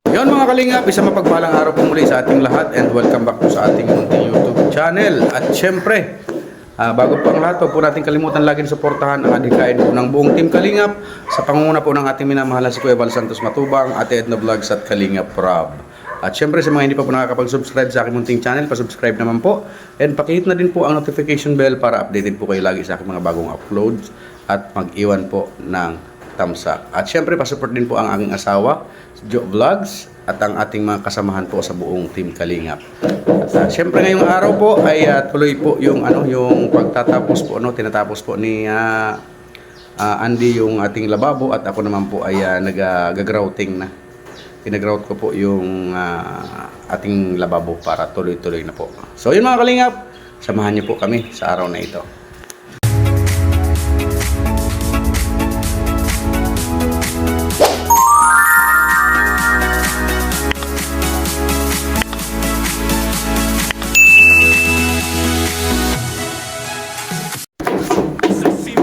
Yon mga kalingap, isang mapagpalang araw po muli sa ating lahat and welcome back po sa ating munting YouTube channel. At syempre, bago po ang lahat, po natin kalimutan lagi na suportahan ang adhikain po ng buong Team Kalingap sa pangunguna po ng ating minamahal na si Kuya Val Santos Matubang, Ate Edna Vlogs at Kalingap Rob. At syempre sa mga hindi pa po nakakapag-subscribe sa aking munting channel, pa-subscribe naman po. And pakihit na din po ang notification bell para updated po kayo lagi sa aking mga bagong uploads at mag-iwan po ng thumbs up. At syempre pa-support din po ang aking asawa, si Jo Vlogs, at ang ating mga kasamahan po sa buong Team Kalingap. At syempre ngayong araw po ay tuloy po yung yung pagtatapos po tinatapos po ni Andy yung ating lababo at ako naman po ay nag-grouting na. Pinagrout ko po yung ating lababo para tuloy-tuloy na po. So yun mga kalingap, samahan niyo po kami sa araw na ito.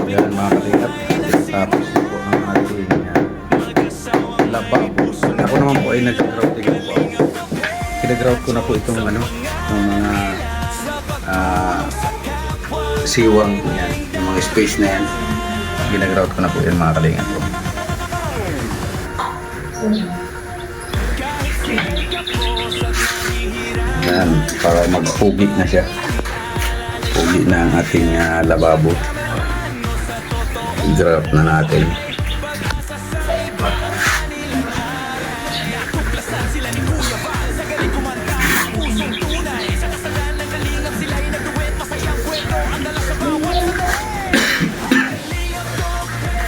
Yan mga kalingap, tapos po ang ating lababo. Ako naman po ay nag-grouting po ako. Kinagrout ko na po itong ng mga siwang yan, yung mga space na yan. Ginagrout ko na po yan mga kalingap po. Yan, para magpugi na siya. Pugi na ang ating lababo. I-grout na natin.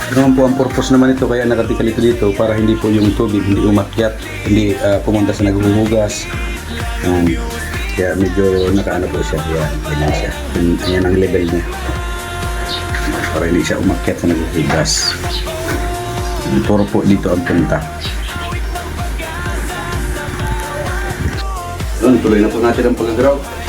Ganun po ang purpose naman ito, kaya nakatikal ito dito para hindi po yung tubig hindi umakyat, hindi pumunta sa naghuhugas. Kaya medyo nakaano po siya, ganyan siya. Yan ang level niya para hindi siya umakyat sa naghuhugas. Puro po dito ang punta. Tuloy na po natin ang pag-grout.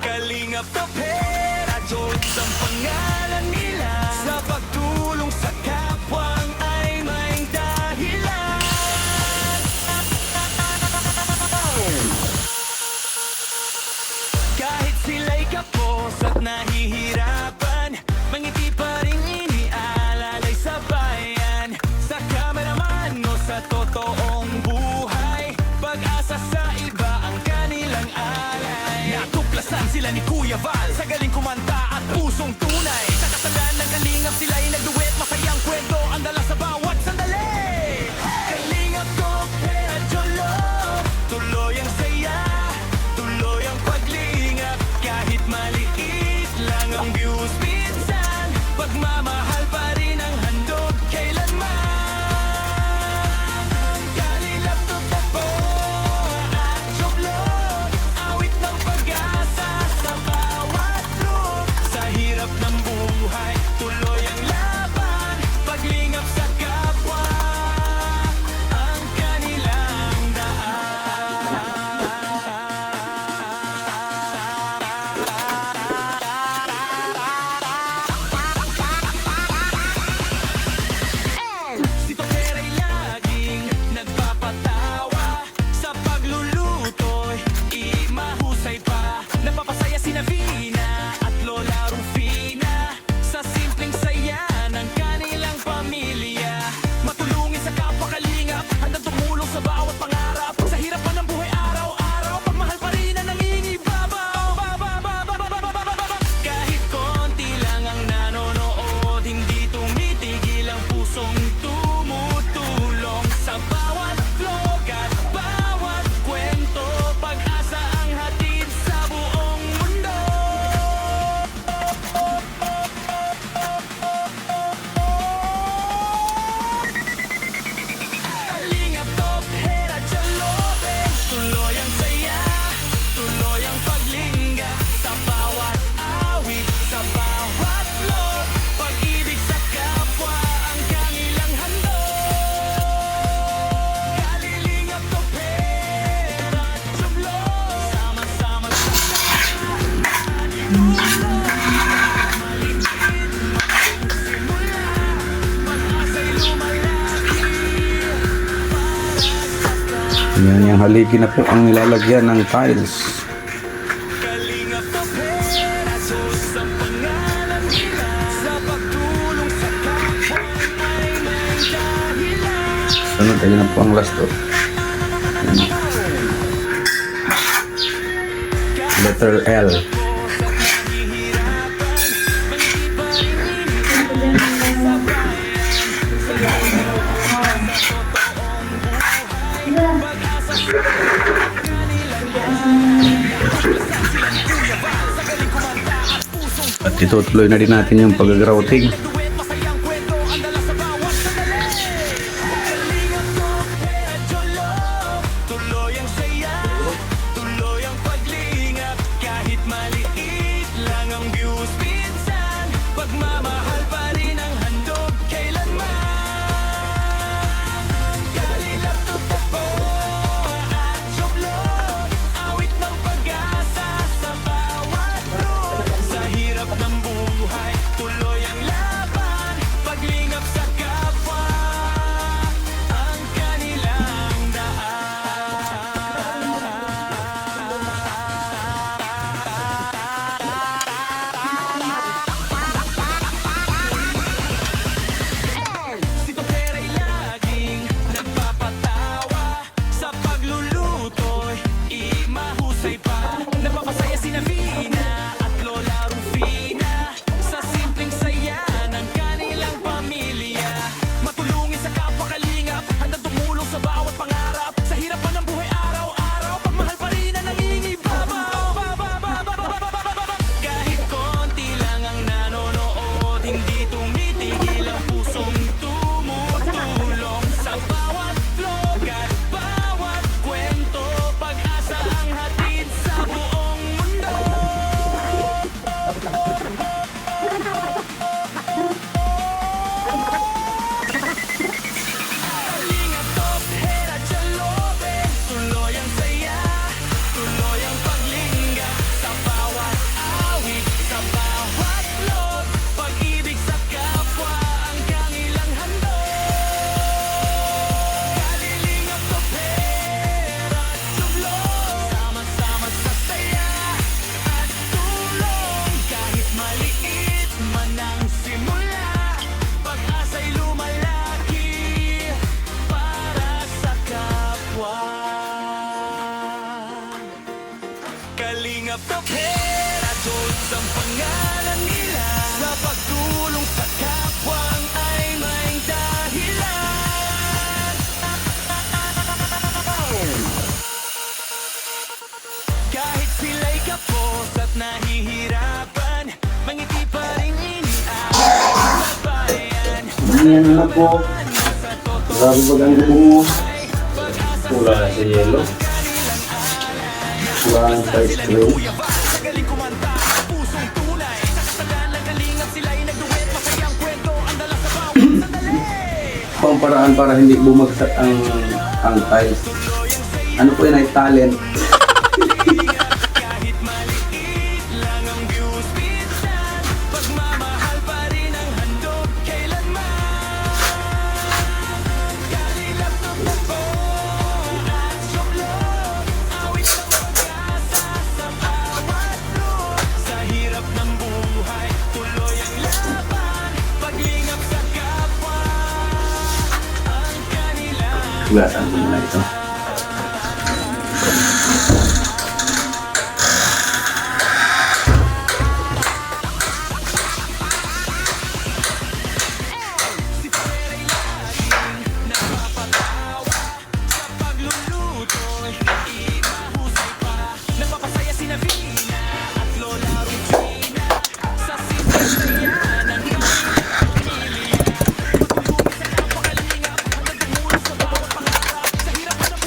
Kalingap na pera, Diyos ang pangalan nila. Sa pagtulong sa kapwang ay may dahilan. Kahit sila'y kapos at nahihirapan, mangiti pa rin inialalay sa bayan. Sa kameraman o sa totoong buhay, pag-asa sa iba ang kanilang alay. Natuklasan sila ni Kuya Val sa galing kumanta at pusong tunay. Sa kasalan ng kalingap sila'y nagduet, masayang kwento ang dala sa bawat sandali. Kalingap ko, pera, jolo, tuloy ang saya, tuloy ang paglingap. Kahit maliit lang ang views minsan, pagmamahal pa rin ang handog kailanman. Kalingap to tapo at joblog, awit ng pag-asa sa Yan yung haligi na po ang nilalagyan ng tiles. Kalingap na peraso sa pangalan nila. Sa pagtulong sa kapwa ay may dahilan. Sunod, ayun na po ang last door. Letter L. At itutuloy na din natin yung pag-grouting. Duet, masayang kwento, ang dala sa bawat sandali. Kalingap to, medyo low. Tuloy ang saya, tuloy ang paglingap. Kahit maliit lang ang views minsan, pagmamahal pa rin ang handog kailanman. Kalingap to po, at joklog. Awit ng pag-asa sa bawat road. Sa hirap ng buhay, tuloy ang laban. Paglingap sa kapwa, ang kanilang daan. Si Topera'y laging nagpapatawa. Sa pagluluto'y imahusay pa. Napapasaya si Navina at Lola Rufina sa simpleng saya ng kanilang pamilya. Matulungin sa kapwa kalingap, handang tumulong sa bawat pangarap. Sa hirap pa ng buhay araw-araw, pagmahal pa rin ang nangingibabaw. Kahit konti lang ang nanonood, hindi tumitigil ang pusong tumutulong. Sa bawat vlog at bawat kwento, pag-asa ang hatid sa buong mundo. Kalingap top, hera jalobe. Tuloy ang saya, tuloy ang paglingga. Sa bawat awit, sa bawat vlog, pag-ibig sa kapwa ang kanilang handog. Kalingap top, hera jalobe. Sama-sama sa saya at tulong. Kahit maliit man ang simula, pag-asa'y lumalaki para sa kapwa. Kalingap na pera, Diyos ang pangalan nila. Sa pagtulong sa kapwa ay may dahilan. Kahit sila'y kapos at nahihirapan, mangiti pa rin iniaalay sa bayan. Ganyan na po. Grabe ba ang mo? Pula na sa yelo. Pula na sa ice cream. Sa galing kumanta, pusong tunay. Sa kasagaan ng kalingap, sila'y nagduet. Masayang kwento, ang dala sa bawat sandali. Pang paraan para hindi bumagsak ang tiles. Ano po yun ay talent. Kahit maliit lang ang views minsan, pagmamahal pa rin ang handog kailanman. Kalingap to po, at joklog. Awit ng pag-asa sa bawat road. Sa hirap ng buhay, tuloy ang laban. Paglingap sa kapwa, ang kanilang Hugasan ko na ito. si Topera'y laging nagpapatawa. Sa pagluluto'y imahusay pa. Nagpapasaya si Navina at Lola Rufina sa simpleng saya ng kanilang pamilya. Matulungin sa kapwa kalingap, handang tumulong sa bawat pangarap. Sa hirap pa ng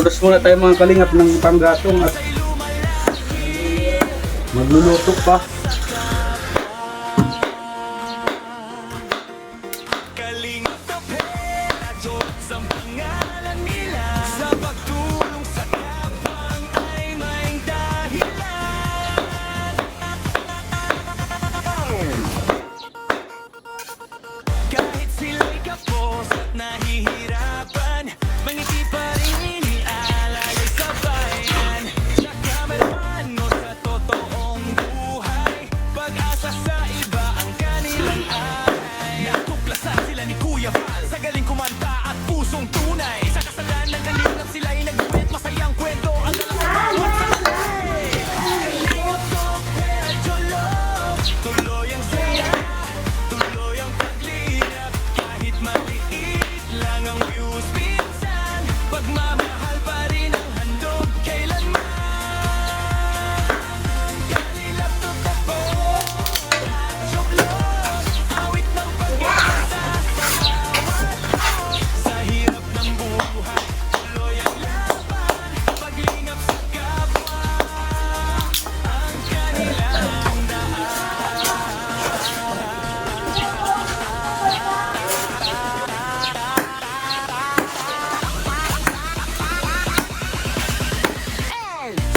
Magrudas muna tayo mga kalingap ng panggatong at magluluto pa. Kalingap na pera, Diyos ang pangalan nila. Sa pagtulong sa kapang ay may dahilan. Kahit sila'y kapos at nahihirapan, mangiti pa rin inialalay sa bayan. Sa kameraman o sa totoong buhay, pag-asa sa iba ang kanilang ay. Natuklasan sila ni Kuya Val sa galing kumanta at pusong tunay. Sa kasalanan ng kalingap sila'y nagbuwit, masayang kwento ang dala sa bawat sandali. Kalingap ko, pera, jolo, tuloy ang saya, tuloy ang paglingap. Kahit maliit lang ang views minsan, pagmamahal pa rin ang handog kailanman. Kalingap to tapo, jolo, awit ng pag-asa sa bawat sa hirap ng buhay, tuloy ang laban, paglingap sa kapwa, ang kanilang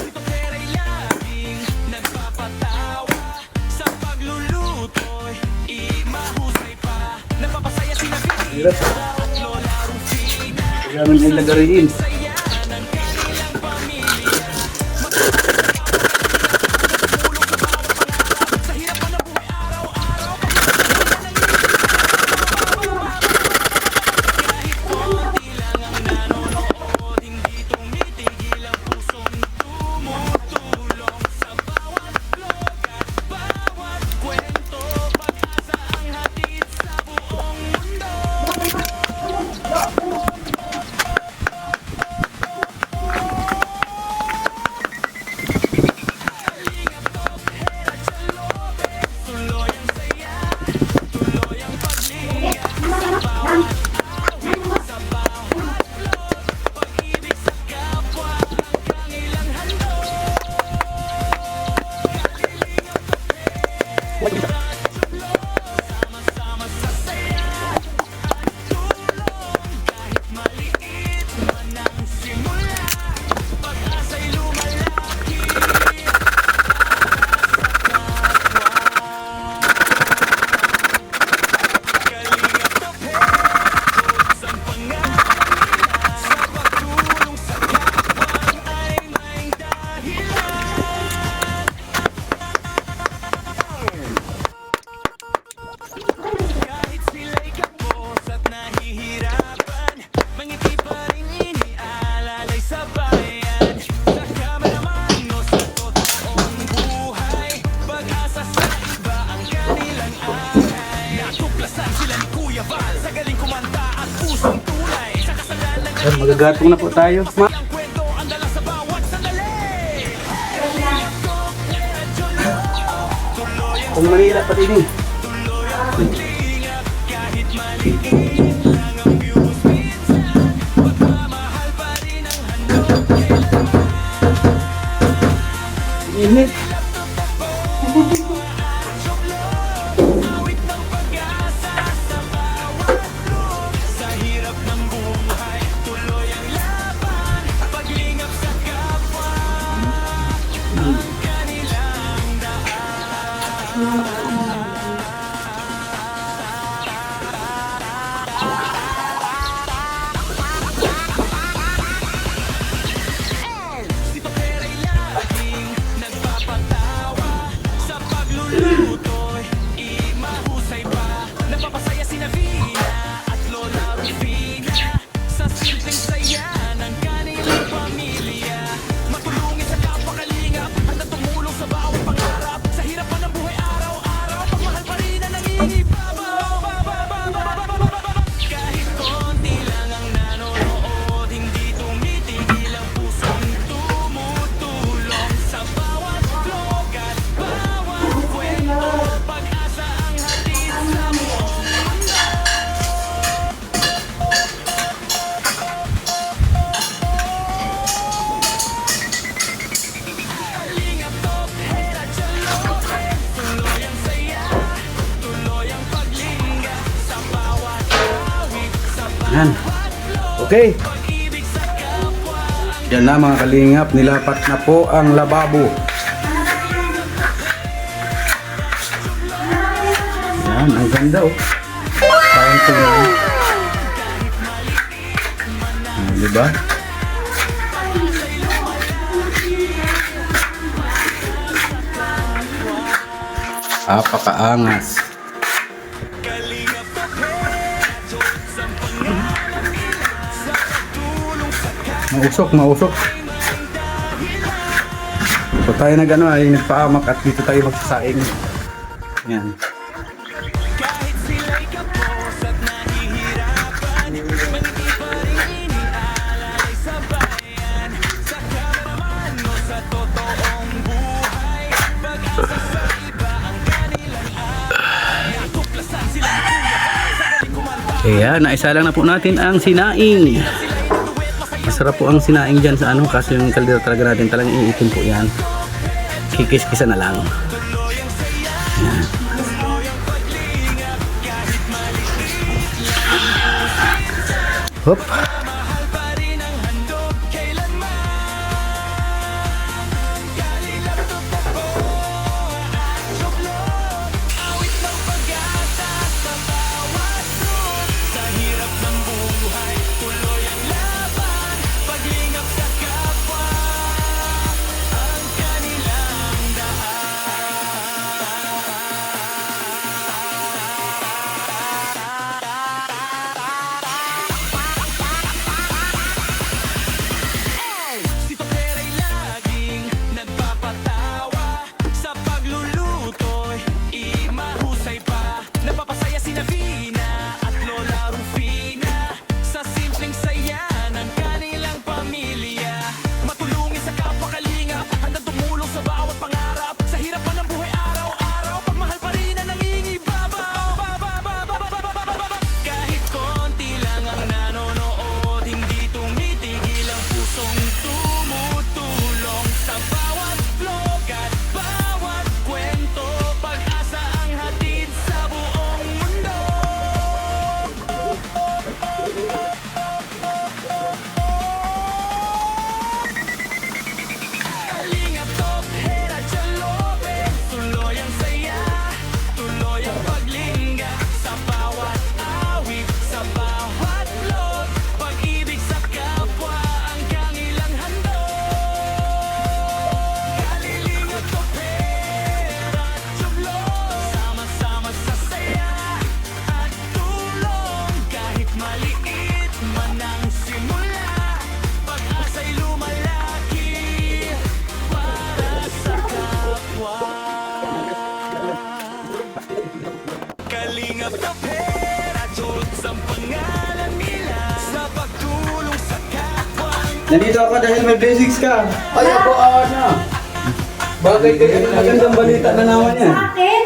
Ito pera'y laging nagpapatawa, sa pagluluto'y imahusay pa. Napapasaya sina Vicky at Lola Rufina, Kaya naman yung lagariin. saya ng kanilang pamilya. Sa hirap pa na buhay araw-araw, kahit konti lang ang nanonood, hindi tumitigil ang pusong tumutulong. Sa bawat vlog at bawat kwento, pag-asa ang hatid sa buong mundo. Tuloy ang saya, tuloy ang paglingap sa bawat vlog, pag-ibig sa kapwa ang kanilang handog. Sama-sama sa saya at tulong, kahit maliit man ang simula, pag-asa'y lumalaki. Kalingap na pera, ang pangalan nila. Sa pagtulong sa kapwa ay may dahilan. Kahit sila'y kapos at nahihirapan, mangiti pa rin inialalay sa bayan. Sa kameraman o sa totoong buhay, pag-asa sa iba ang kanilang ay. Natuklasan sila ni Kuya Val sa galing kumanta at pusong tunay. Sa kasalanan ng Ayan, magagatong na po tayo. ang kwento ang dala sa bawat sandali. Kalingap ko, pera, jolo, tuloy ang Kung Manila pati din. tuloy ang paglingap, kahit maliit lang ang views minsan, pagmamahal pa rin ang handog kailanman. Init. Awit ng pag-asa sa bawat vlog, sa hirap ng buhay, tuloy ang laban, paglingap sa kapwa, ang kanilang daan. Yan. Okay. Yan na mga kalingap, nilapat na po ang lababo. Yan, ang ganda oh. Parang tunay. Diba? Apakaangas. Mausok. So tayo na gano'n ay nagpaamak at dito tayo magsasaing. Yan. Kahit sila'y kapos at nahihirapan, mangiti pa rin iniaalay sa bayan. Sa kameraman o sa totoong buhay, pag-asa sa iba ang kanilang ay. Tuklasan silang kuya, sa galing kumanta. Kaya naisa lang na po natin ang sinaing. Masarap po ang sinaing dyan sa ano kasi yung kaldero talaga natin talagang iitin po yan. Kikis-kisa na lang. Yan. Hop. Mahal pa rin ang handog kailanman. Kalingap totoo at suklot, awit ng pag-asa sa bawat road. Sa hirap ng buhay, tuloy ang laban. Paglingap sa kapwa, ang kanilang Si Topera'y laging nagpapatawa. Sa pagluluto'y mahusay pa. Napapasaya si Navina at Lola Rufina sa simpleng saya ng kanilang pamilya. Matulungin sa kapwa kalingap, handang tumulong sa bawat pangarap. Sa hirap pa ng buhay araw-araw, pagmahal pa rin ang nangingibabaw. Kahit konti lang ang nanonood, hindi tumitigil ang pusong tumutulong. Sa bawat vlog at bawat kwento, pag-asa ang hatid sa buong mundo. Kalingap Top, Hera, Chalobe, tuloy ang saya, tuloy ang paglingga. Sa bawat awit, sa bawat vlog, pag-ibig sa kapwa ang kanilang handog. Kalingap Top, Hera, Chalobe, sama-sama sa saya at tulong. Kahit maliit man ang simula, pag-asa'y lumalaki para sa kapwa. Kalingap na pera, Jones ang pangalan nila sa pagtulong sa kapwa. Nandito ako dahil may blessings ka. Ay, ako na. Bagay kayo, magandang balita na naman yan. Bakit?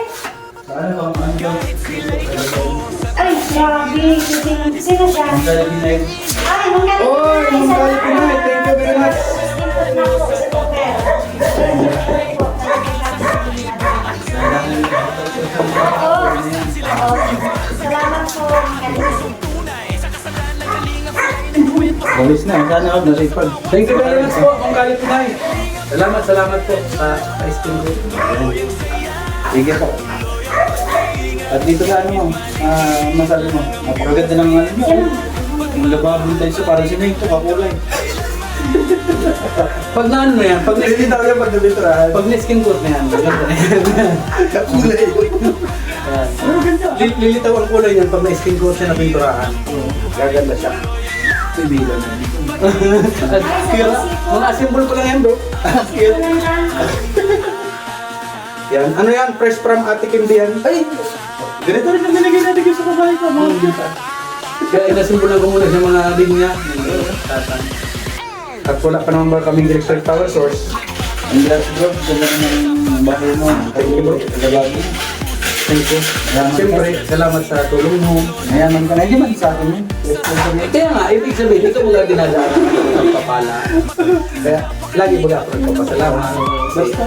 Sana ba ang Kahit sila'y kapos at Ay, grabe. Sino siya? Pinay. Ay, nung galing Oy, Ma'am Galit Pinay, thank you very much. Input na ako sa Twitter. Oo. Salamat po. tunay sa kasalan ng kalingap ay nagkwento. Walis na, sana ako nasipag. Thank you very much po, Ma'am Galit Pinay. Salamat po sa ice cream ko. Sige po. At dito sa ano, masabi mo, napakaganda ng ano nyo. Yung lababo tayo sa parang sinento, kakulay. Pag na ano na yan, pag Hindi tayo yung pagdabiturahan. pag skin coat na yan, maganda na yan. Kakulay. Lilitaw ang kulay niyan pag na-skin coat siya na pinturahan. Gaganda siya. Ibigan. Kaya, mga symbol ko lang yan bro. Yan, ano yan? Fresh from Ate Kimby yan. Ay! Ganito rin ang nilagay natin sa babae ko. Mga kita. Kaya inasimpulan ko muna sa mga linya. At wala pa naman ba kaming electric power source. Ang grabe bro, ganda ng bahay mo. Thank you bro. Kalabagi. Thank you. Siyempre, salamat sa tulong mo. Mayaman ka na. Hindi man sa akin yun. Kaya nga, ibig sabihin, ikaw mga dinadaan ng papala. Kaya, lagi baga ako nagpapasalamat. Basta,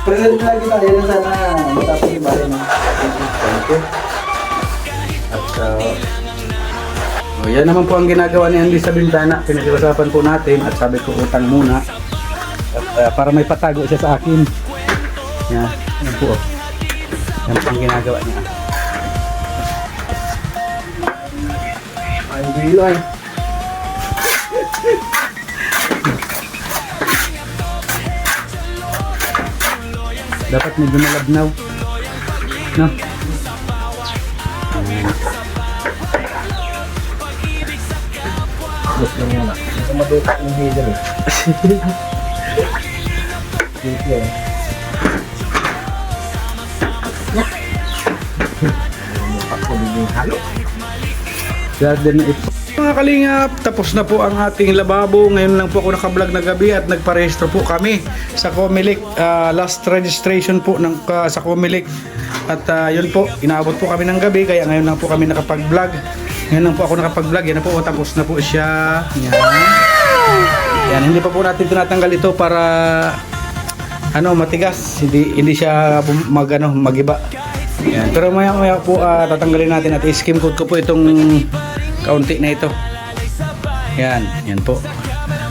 present lagi tayo na sana matapos yung bahay mo. Thank you. At So yan naman po ang ginagawa ni Andy sa bintana. Pinag-usapan po natin at sabi ko utang muna. At para may patago siya sa akin. Yan. Yan po. Yan po ang ginagawa niya. Ay, bilo ay. Dapat medyo malabnaw. No? Yes lang muna. Gusto maduka yung video eh. Dito eh. Ako din halo. Garden na ito. Mga kalingap, tapos na po ang ating lababo. Ngayon lang po ako nakablog na gabi at nagparehistro po kami sa Comelec. Last registration po sa Comelec. At yun po, inaabot po kami ng gabi kaya ngayon lang po kami nakapag-vlog. Ngayon lang po ako nakapag-vlog. Yan na po, tapos na po siya. Yan. Yan, hindi pa po natin tinatanggal ito para matigas. Hindi siya magiba. Yan. Pero maya po tatanggalin natin at i-skim coat ko po itong kaunti na ito. Yan po.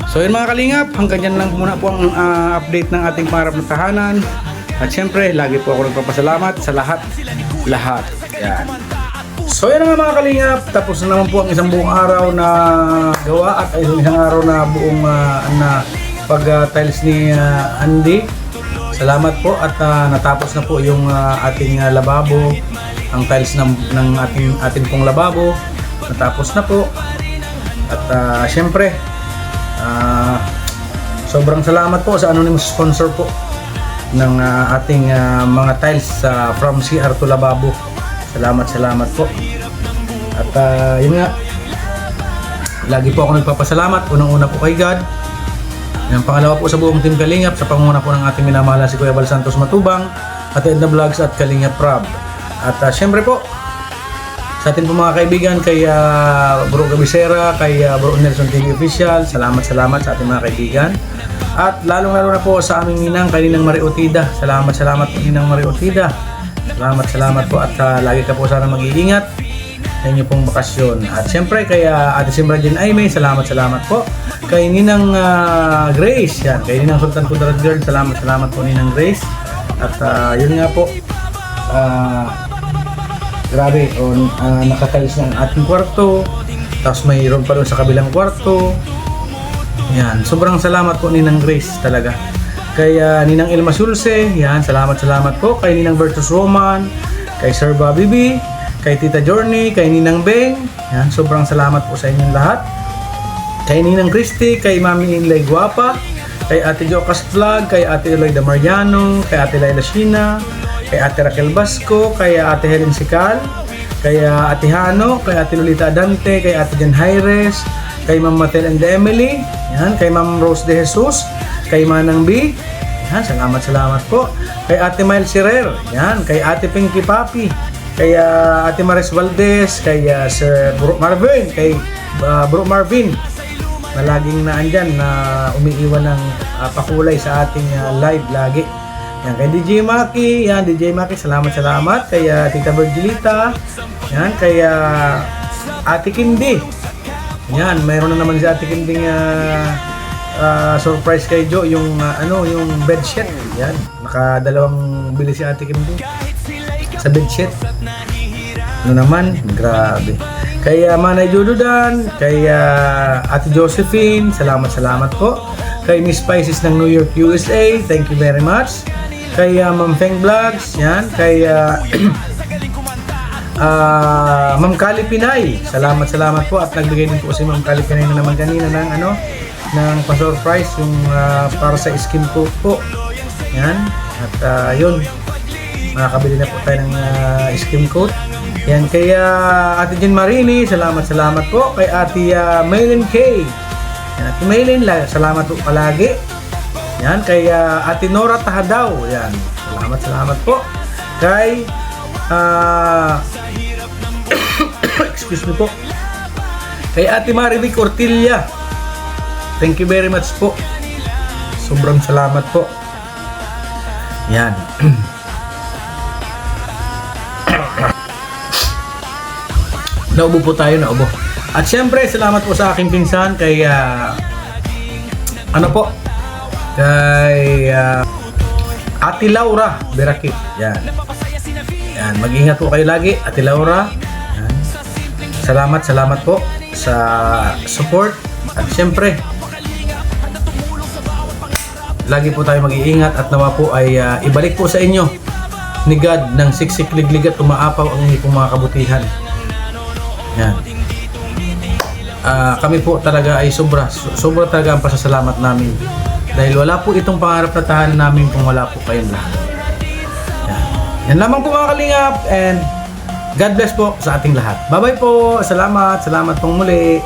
So yun mga kalingap, hanggang dyan lang muna po ang update ng ating pangarap na tahanan. At syempre, lagi po ako nagpapasalamat sa lahat. Yan. So yan nga mga kalingap, tapos na naman po ang isang buong araw na gawa at isang araw na buong pag-tiles ni Andy. Salamat po at natapos na po yung ating lababo, ang tiles ng ating pong lababo. Natapos na po. At syempre, sobrang salamat po sa anonymous sponsor po ng ating mga tiles from CR to Lababo. Salamat po. At yun nga, lagi po ako nagpapasalamat. Unang-una po kay God. Yung pangalawa po sa buong Team Kalingap, sa panguna po ng ating minamahal si Kuya Val Santos Matubang, at Edna Vlogs at Kalingap Rob. At syempre po, sa atin po mga kaibigan, kay Bro Gabisera, kay Bro Nelson TV Official, salamat sa ating mga kaibigan. At lalong-lalo na po sa aming ninang, kay Ninang Mariotida. Salamat po Ninang Mariotida. Salamat po at lagi ka po sana mag-iingat sa inyo pong bakasyon. At syempre kay Ate Simra Jean Aimee, salamat po. Kay Ninang Grace, yan. Kay Ninang Sultan Kudarat Girl, salamat po Ninang Grace. At yun nga po, grabe, nakatalis na ang ating kwarto. Tapos mayroon pa doon sa kabilang kwarto. Yan, sobrang salamat po Ninang Grace talaga. Kay Ninang Ilma Sulce, yan, salamat po. Kay Ninang Bertus Roman, kay Sir Bobby B, kay Tita Journey, kay Ninang Beng, yan, sobrang salamat po sa inyong lahat. Kay Ninang Christy, kay Mami Inlay Guapa, kay Ate Jocas Vlog, kay Ate Eloida Mariano, kay Ate Laila Shina, kay Ate Raquel Basco, kay Ate Helen Sikal, kay Ate Hano, kay Ate Lolita Dante, kay Ate Jan Jaires, kay Ma'am Matel and Emily, yan, kay Ma'am Rose de Jesus, kay Manang B, yan, salamat po. Kay Ate Miles Sirer, yan, kay Ate Pinky Papi, kay Ate Maris Valdez, kay Sir Bro Marvin, kay Bro Marvin, na laging naandyan na umiiwan ng pakulay sa ating live lagi. Yan, kay DJ Maki, yan, DJ Maki, salamat. Kay Tita Virgilita, yan, kay Ate Kindi, yan, mayroon na naman si Ate Kinding surprise kay Joe, yung yung bedsheet, yan, nakadalawang bili si Ate Kindi sa bedsheet. Naman, grabe. Kay Manay Jududan, kay Ate Josephine, salamat po. Kay Miss Spices ng New York, USA, thank you very much. Kay Ma'am Feng Vlogs, yan. Kay Ma'am Kali Pinay, salamat po. At nagbigay din po si Ma'am Kali Pinay na naman kanina ng pa-surprise yung para sa skin coat po. Yan. At yun, makakabili na po tayo ng skin coat. Yan, kay Ate Jean Marini, salamat po. Kay Ate Maylin K, yan, Ate Maylin, salamat po palagi. Yan, kay Ate Nora Tahadaw, yan, salamat po. Kay excuse me po, kay Ate Marivic Ortilla, thank you very much po, sobrang salamat po. Yan. Naubo po tayo, naubo. At syempre, salamat po sa aking pinsan kay kay Ate Laura Berakit. Yan. Yan, mag-ingat po kayo lagi, Ate Laura. Yan. Salamat po sa support. At syempre, lagi po tayo mag-iingat at nawa po ay ibalik po sa inyo ni God ng siksik, liglig at umaapaw ang inyong mga kabutihan. Yan. Kami po talaga ay sobra talaga ang pasasalamat namin. Dahil wala po itong pangarap na tahanan namin kung wala po kayong lahat. Yan. Yan lamang po mga kalingap and God bless po sa ating lahat. Bye-bye po. Salamat pong muli.